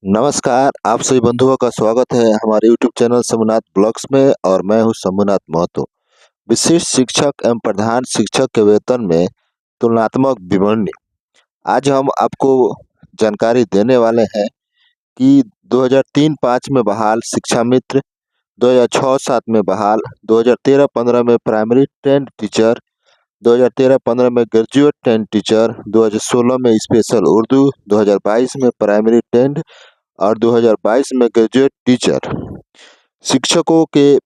नमस्कार, आप सभी बंधुओं का स्वागत है हमारे यूट्यूब चैनल शंभुनाथ ब्लॉग्स में और मैं हूं शंभुनाथ महतो। विशिष्ट शिक्षक एवं प्रधान शिक्षक के वेतन में तुलनात्मक विवरणी। आज हम आपको जानकारी देने वाले हैं कि 2003-05 में बहाल शिक्षा मित्र, 2006-07 में बहाल, 2013-15 में प्राइमरी ट्रेंड टीचर, 2013-15 में ग्रेजुएट ट्रेंड टीचर, 2016 में स्पेशल उर्दू, 2022 में प्राइमरी ट्रेंड और 2022 में ग्रेजुएट टीचर। शिक्षकों के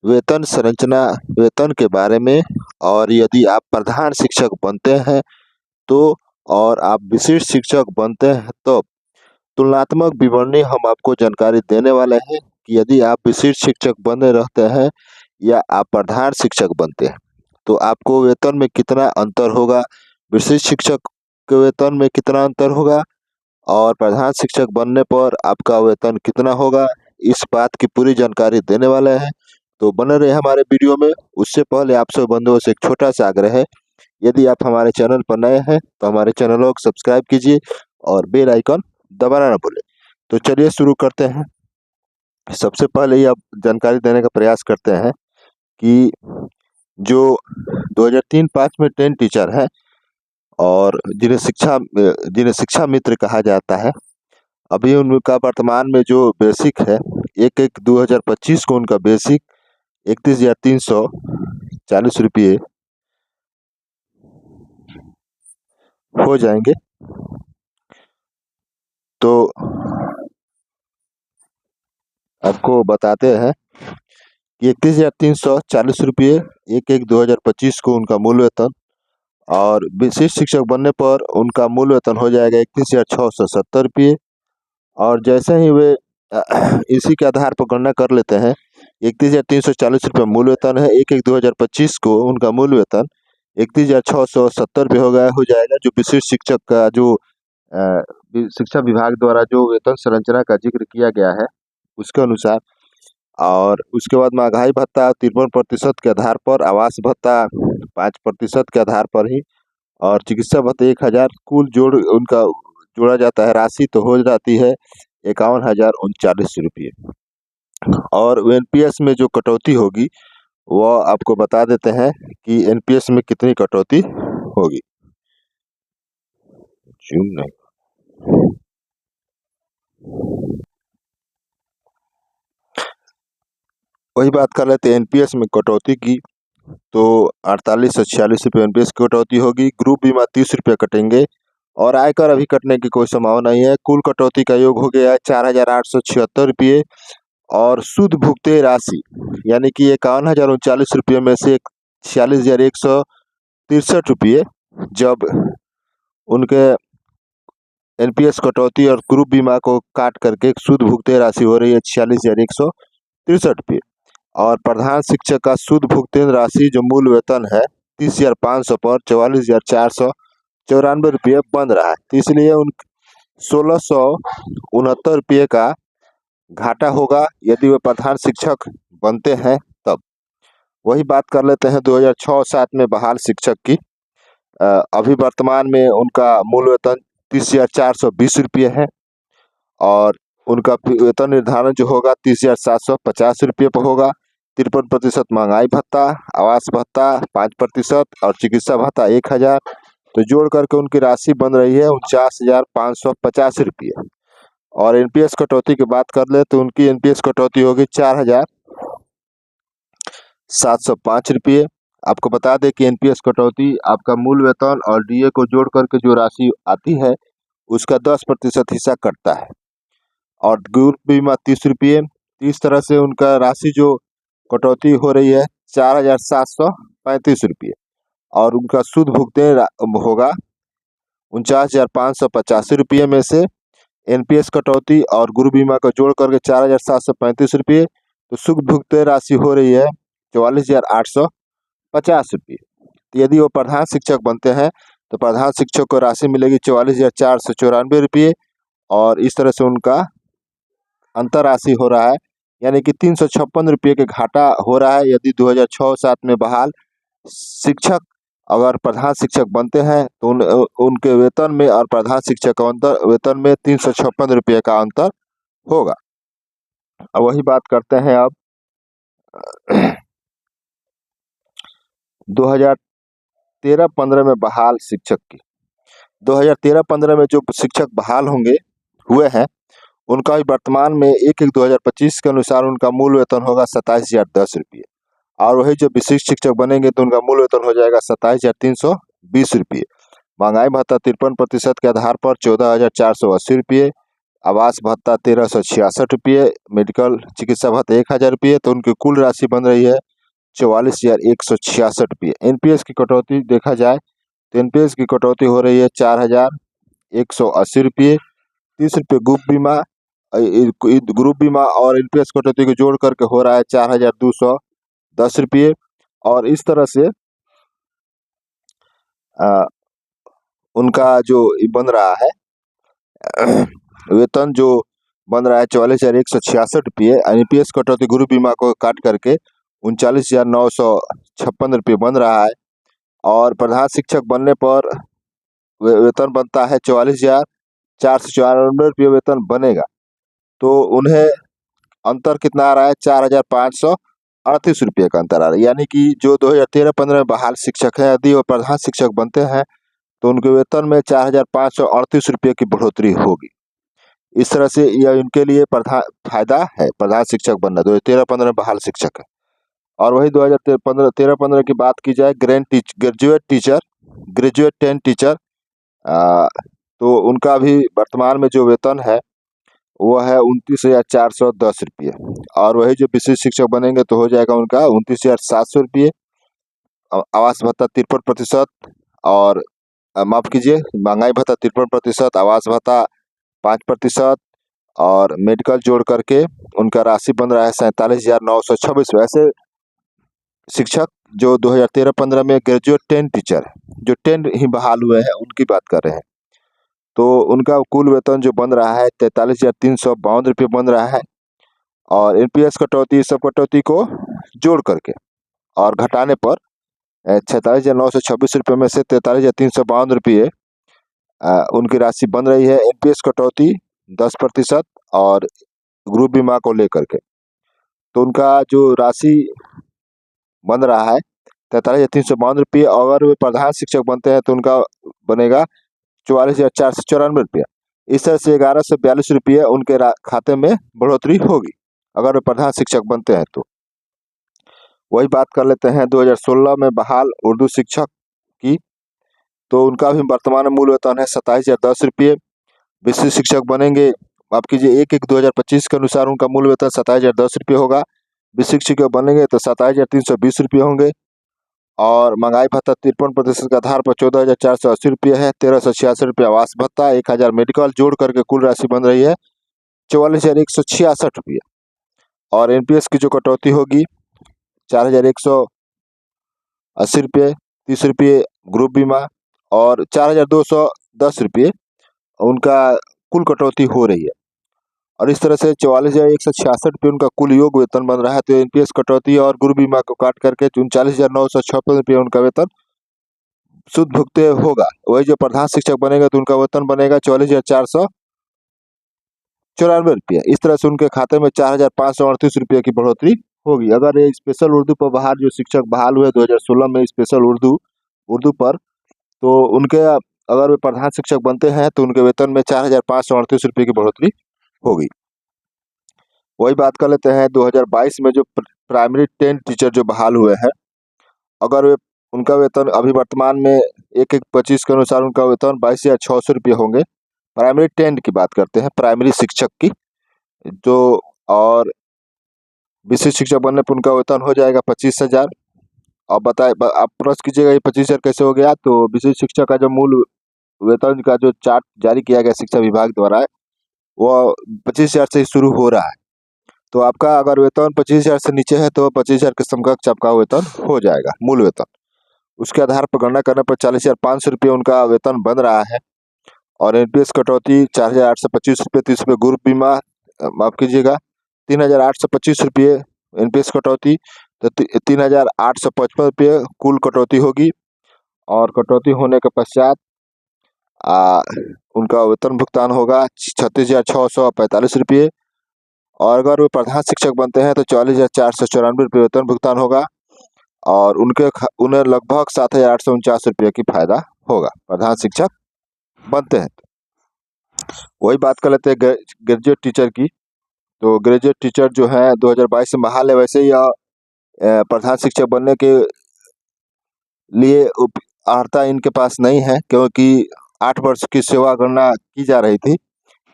वेतन संरचना, वेतन के बारे में, और यदि आप प्रधान शिक्षक बनते हैं तो और आप विशिष्ट शिक्षक बनते हैं तो तुलनात्मक विवरणी हम आपको जानकारी देने वाले हैं कि यदि आप विशिष्ट शिक्षक बने रहते हैं या आप प्रधान शिक्षक बनते हैं तो आपको वेतन में कितना अंतर होगा, विशिष्ट शिक्षक के वेतन में कितना अंतर होगा और प्रधान शिक्षक बनने पर आपका वेतन कितना होगा। इस बात की पूरी जानकारी देने वाले हैं, तो बने रहे हमारे वीडियो में। उससे पहले आप सब बंधुओं से एक छोटा सा आग्रह है, यदि आप हमारे चैनल पर नए हैं तो हमारे चैनल को सब्सक्राइब कीजिए और बेल आइकन दबाना ना भूलें। तो चलिए शुरू करते हैं। सबसे पहले ही आप जानकारी देने का प्रयास करते हैं कि जो 2003-05 में ट्रेंड टीचर है और जिन्हें शिक्षा मित्र कहा जाता है, अभी उनका वर्तमान में जो बेसिक है 1/1/2025 को उनका बेसिक 31,340 रुपये हो जाएंगे। तो आपको बताते हैं कि 31,340 रुपये 1/1/2025 को उनका मूल वेतन, और विशिष्ट शिक्षक बनने पर उनका मूल वेतन हो जाएगा 31,670 रुपये। और जैसे ही वे इसी के आधार पर गणना कर लेते हैं, 31,340 रुपये मूल वेतन है, 1/1/2025 को उनका मूल वेतन 31,670 रुपये हो जाएगा। जो विशिष्ट शिक्षक का जो शिक्षा विभाग द्वारा जो वेतन संरचना का जिक्र किया गया है उसके अनुसार। और उसके बाद महंगाई भत्ता 53% के आधार पर, आवास भत्ता 5% के आधार पर ही, और चिकित्सा भत्ता 1,000 कुल जोड़ उनका जोड़ा जाता है, राशि तो हो जाती है 51,039 रुपये। और एनपीएस में जो कटौती होगी वह आपको बता देते हैं कि एनपीएस में कितनी कटौती होगी। वही बात कर लेते हैं एनपीएस में कटौती की। तो 48 से 46 रुपये एनपीएस की कटौती होगी। ग्रुप बीमा 30 रुपये कटेंगे और आयकर अभी कटने की कोई संभावना नहीं है। कुल कटौती का योग हो गया है 4,876 रुपये। और शुद्ध भुगते राशि यानी कि 51,039 रुपये में से 46,163 रुपये जब उनके एनपीएस कटौती और ग्रुप बीमा को काट करके शुद्ध भुगते राशि हो रही है 46,163 रुपये। और प्रधान शिक्षक का शुद्ध भुगतान राशि जो मूल वेतन है 30,500 पर 44,494 रुपये बन रहा है। तो इसलिए उन 1,669 रुपये का घाटा होगा यदि वे प्रधान शिक्षक बनते हैं तब। वही बात कर लेते हैं 2006-07 में बहाल शिक्षक की। अभी वर्तमान में उनका मूल वेतन 30,420 रुपये है और उनका वेतन निर्धारण जो होगा 30,750 रुपये पर होगा। 53% महंगाई भत्ता, आवास भत्ता 5% और चिकित्सा भत्ता 1,000, तो जोड़ करके उनकी राशि बन रही है 49,550 रुपये। और एनपीएस कटौती की बात कर ले तो उनकी एनपीएस कटौती होगी 4,705 रुपये। आपको बता दें कि एनपीएस कटौती आपका मूल वेतन और डीए को जोड़ करके जो राशि आती है उसका 10% हिस्सा कटता है। और ग्रुप बीमा 30 रुपये। इस तरह से उनका राशि जो कटौती हो रही है 4,735 रुपये। और उनका शुद्ध भुगतान होगा 49,585 रुपये में से एनपीएस कटौती और ग्रुप बीमा को जोड़ करके 4,735 रुपये, तो शुद्ध भुगतान राशि हो रही है 44,850 रुपये। तो यदि वो प्रधान शिक्षक बनते हैं तो प्रधान शिक्षक को राशि मिलेगी 44,494 रुपये। और इस तरह से उनका अंतर राशि हो रहा है यानी कि 356 रुपये के घाटा हो रहा है। यदि 2006-07 में बहाल शिक्षक अगर प्रधान शिक्षक बनते हैं तो उनके वेतन में और प्रधान शिक्षक का अंतर वेतन में 356 रुपये का अंतर होगा। अब वही बात करते हैं अब 2013-15 में बहाल शिक्षक की। 2013-15 में जो शिक्षक बहाल हुए हैं, उनका भी वर्तमान में 1/1/2025 के अनुसार उनका मूल वेतन होगा 27,010 रुपये। और वही जो विशिष्ट शिक्षक बनेंगे तो उनका मूल वेतन हो जाएगा 27,320 रुपये। महंगाई भत्ता 53% के आधार पर 14,480 रुपये, आवास भत्ता 1,366 रुपये, मेडिकल चिकित्सा भत्ता 1,000 रुपये, तो उनकी कुल राशि बन रही है 44,166 रुपये। एनपीएस की कटौती देखा जाए तो एनपीएस की कटौती हो रही है 4,180 रुपये। 30 रुपये ग्रुप बीमा और एनपीएस कटौती को जोड़ करके हो रहा है 4,210 रुपये। और इस तरह से उनका जो बन रहा है वेतन जो बन रहा है 44,166 रुपये। एनपीएस कटौती ग्रुप बीमा को काट करके 39,956 रुपये बन रहा है। और प्रधान शिक्षक बनने पर वेतन बनता है 44,494 रुपये वेतन बनेगा। तो उन्हें अंतर कितना आ रहा है? 4,538 रुपये का अंतर आ रहा है। यानी कि जो 2013-15 में बहाल शिक्षक है, यदि वो प्रधान शिक्षक बनते हैं तो उनके वेतन में 4,538 रुपये की बढ़ोतरी होगी। इस तरह से यह इनके लिए फायदा है प्रधान शिक्षक बनना, 2013-15 में बहाल शिक्षक है। और वही 2013-15 की बात की जाए ग्रेजुएट 10 टीचर, तो उनका भी वर्तमान में जो वेतन है वो है 29,410 रुपये। और वही जो विशिष्ट शिक्षक बनेंगे तो हो जाएगा उनका 29,700 रुपये। आवास भत्ता 53%, और माफ कीजिए, महंगाई भत्ता 53%, आवास भत्ता 5%, और मेडिकल जोड़ करके उनका राशि बन रहा है 47,926। वैसे शिक्षक जो 2013-15 में ग्रेजुएट 10 टीचर है, जो 10 ही बहाल हुए हैं, उनकी बात कर रहे हैं, तो उनका कुल वेतन जो बन रहा है 43,352 रुपये बन रहा है। और एनपीएस कटौती, सब कटौती को जोड़ करके और घटाने पर 46,926 रुपये में से 43,352 रुपये उनकी राशि बन रही है। एनपीएस कटौती 10% और ग्रुप बीमा को लेकर के, तो उनका जो राशि बन रहा है 43,352 रुपये। अगर वे प्रधान शिक्षक बनते हैं तो उनका बनेगा 44,494 रुपये। इस तरह से 1,142 रुपये उनके खाते में बढ़ोतरी होगी अगर वे प्रधान शिक्षक बनते हैं तो। वही बात कर लेते हैं 2016 में बहाल उर्दू शिक्षक की, तो उनका भी वर्तमान मूल वेतन है 27,010 रुपये। विशिष्ट शिक्षक बनेंगे, आप कीजिए 1/1/2025 के अनुसार उनका मूल वेतन 27,010 रुपये होगा। विशिष्ट शिक्षक बनेंगे तो 27,320 रुपये होंगे। और महंगाई भत्ता 53% के आधार पर 14,480 रुपये है। 1,386 रुपये आवास भत्ता, 1,000 मेडिकल, जोड़ करके कुल राशि बन रही है 44,166 रुपये। और एनपीएस की जो कटौती होगी 4,180 रुपये, 30 रुपये ग्रुप बीमा और 4,210 रुपये उनका कुल कटौती हो रही है। और इस तरह से 44,166 रुपये उनका कुल योग वेतन बन रहा है। तो एनपीएस कटौती और ग्रुप बीमा को काट करके 39,956 रुपये उनका वेतन शुद्ध भुगते होगा। वही जो प्रधान शिक्षक बनेगा तो उनका वेतन बनेगा 44,494 रुपये। इस तरह से उनके खाते में 4,538 रुपये की बढ़ोतरी होगी। अगर ये स्पेशल उर्दू पर बहाल जो शिक्षक बहाल हुए 2016 में स्पेशल उर्दू पर, तो उनके अगर वे प्रधान शिक्षक बनते हैं तो उनके वेतन में 4,538 रुपये की बढ़ोतरी होगी। वही बात कर लेते हैं 2022 में जो प्राइमरी 10 टीचर जो बहाल हुए हैं, अगर वे उनका वेतन अभी वर्तमान में 1/1/25 के अनुसार उनका वेतन 22,600 रुपये होंगे। प्राइमरी 10 की बात करते हैं, प्राइमरी शिक्षक की, जो और विशिष्ट शिक्षक बनने पर उनका वेतन हो जाएगा 25,000। अब बताए, आप प्रश्न कीजिएगा ये 25,000 कैसे हो गया? तो विशिष्ट शिक्षक का जो मूल वेतन का जो चार्ट जारी किया गया शिक्षा विभाग द्वारा है, वो 25,000 से शुरू हो रहा है। तो आपका अगर वेतन 25,000 से नीचे है तो 25,000 के समकक्ष आपका वेतन हो जाएगा, मूल वेतन। उसके आधार पर गणना करने पर 40,500 रुपये उनका वेतन बन रहा है। और एनपीएस कटौती 4,825 रुपये, 30 रुपये ग्रुप बीमा, माफ कीजिएगा 3,825 रुपये एनपीएस कटौती, तो 3,855 रुपये कुल कटौती होगी। और कटौती होने के पश्चात उनका वेतन भुगतान होगा 36,645 रुपये। और अगर वे प्रधान शिक्षक बनते हैं तो 44,494 रुपये वेतन भुगतान होगा और उन्हें लगभग 7,849 रुपये की फायदा होगा प्रधान शिक्षक बनते हैं। वही बात कर लेते हैं ग्रेजुएट टीचर की। तो ग्रेजुएट टीचर जो है 2022 में बहाल है। वैसे ही प्रधान शिक्षक बनने के लिए अर्हता इनके पास नहीं है, क्योंकि 8 वर्ष की सेवा गणना की जा रही थी।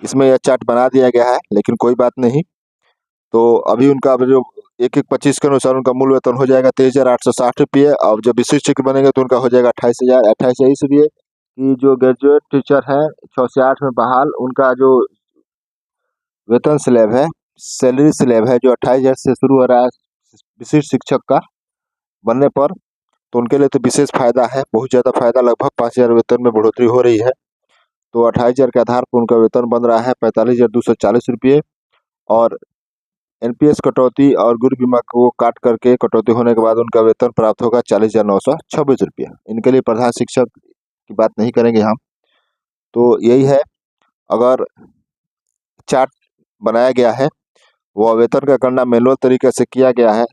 इसमें यह चार्ट बना दिया गया है, लेकिन कोई बात नहीं। तो अभी उनका जो 1/1/25 के अनुसार उनका मूल वेतन हो जाएगा 23,860 रुपये और जब विशिष्ट शिक्षक बनेंगे तो उनका हो जाएगा 28,000। इसलिए कि जो ग्रेजुएट टीचर है 6 से 8 में बहाल, उनका जो वेतन स्लैब है, सैलरी स्लैब है, जो 28,000 से शुरू हो रहा है विशिष्ट शिक्षक का बनने पर, तो उनके लिए तो विशेष फायदा है, बहुत ज़्यादा फायदा। लगभग 5,000 वेतन में बढ़ोतरी हो रही है। तो 28,000 के आधार पर उनका वेतन बन रहा है 45,240 रुपये और एनपीएस कटौती और गुरु बीमा को काट करके कटौती होने के बाद उनका वेतन प्राप्त होगा 40,926 रुपये। इनके लिए प्रधान शिक्षक की बात नहीं करेंगे हम। तो यही है, अगर चार्ट बनाया गया है वो वेतन का गणना मैनुअल तरीके से किया गया है।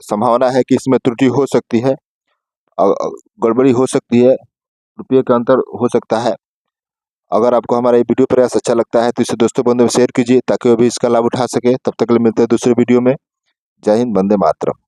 संभावना है कि इसमें त्रुटि हो सकती है, गड़बड़ी हो सकती है, रुपये का अंतर हो सकता है। अगर आपको हमारा ये वीडियो प्रयास अच्छा लगता है तो इसे दोस्तों बंधुओं में शेयर कीजिए ताकि वो भी इसका लाभ उठा सके। तब तक के लिए मिलते हैं दूसरे वीडियो में। जय हिंद, वंदे मातरम।